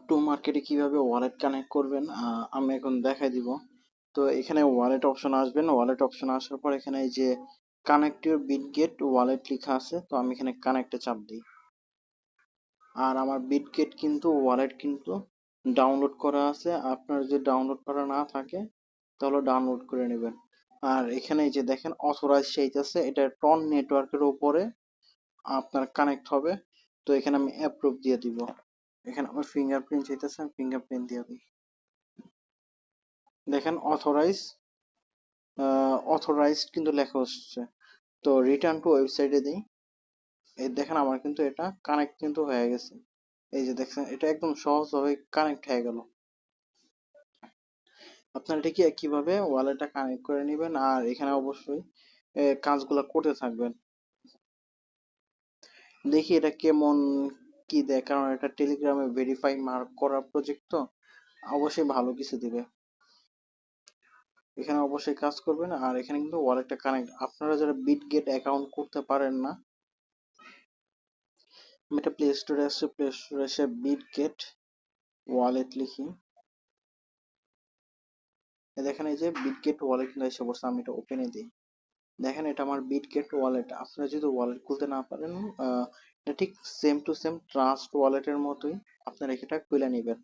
Two মার্কেটে কিভাবে wallet connect করবেন আমি এখন দেখাই দিব। তো এখানে ওয়ালেট অপশন আসবেন, ওয়ালেট অপশন আসার পর এখানে এই যে কানেক্ট ইউর বিটগেট ওয়ালেট লেখা আছে, তো আমি এখানে কানেক্টে চাপ দিই। আর আমার বিটগেট কিন্তু ওয়ালেট কিন্তু ডাউনলোড করা আছে, আপনার যদি ডাউনলোড করা না থাকে তাহলে ডাউনলোড করে নেবেন। আর এখানে এই যে দেখেন অথরাইজ চাইতেছে, এটা টন নেটওয়ার্কের উপরে আপনার কানেক্ট হবে। তো এখানে আমি অ্যাপ্রুভ দিয়ে দিব। এখানে আমার ফিঙ্গারপ্রিন্ট চাইতেছে, আমি ফিঙ্গারপ্রিন্ট দিয়ে দিই। দেখেন অথরাইজড কিন্তু লেখা হচ্ছে। তো রিটার্ন টু ওয়েবসাইটে দিই। এই দেখেন আমার কিন্তু এটা কানেক্ট কিন্তু হয়ে গেছে। এই যে দেখছেন এটা একদম সহজভাবে কানেক্ট হয়ে গেল। আপনারা এটা কিভাবে ওয়ালেটটা কানেক্ট করে নেবেন, আর এখানে অবশ্যই কাজগুলো করতে থাকবেন। দেখি এটা কেমন কি দেয়, কারণ এটা টেলিগ্রামে ভেরিফাই মার্ক করা প্রজেক্ট, তো অবশ্যই ভালো কিছু দিবে। এখানে অবশ্যই কাজ করবেন। আর এখানে কিন্তু ওয়ালেটটা কানেক্ট, আপনারা যারা বিটগেট অ্যাকাউন্ট করতে পারেন না, আমি এটা প্লে স্টোরে আসছে, প্লে স্টোরে এসে বিটগেট ওয়ালেট লিখি। দেখেন এই যে বিটগেট ওয়ালেট কিন্তু এসে পড়ছে, আমি এটা ওপেনে দিই। দেখেন এটা আমার বিটগেট ওয়ালেট। আপনারা যদি ওয়ালেট খুলতে না পারেন, এটা ঠিক সেম টু সেম ট্রাস্ট ওয়ালেটের মতোই, আপনারা এটা খুলে নেবেন।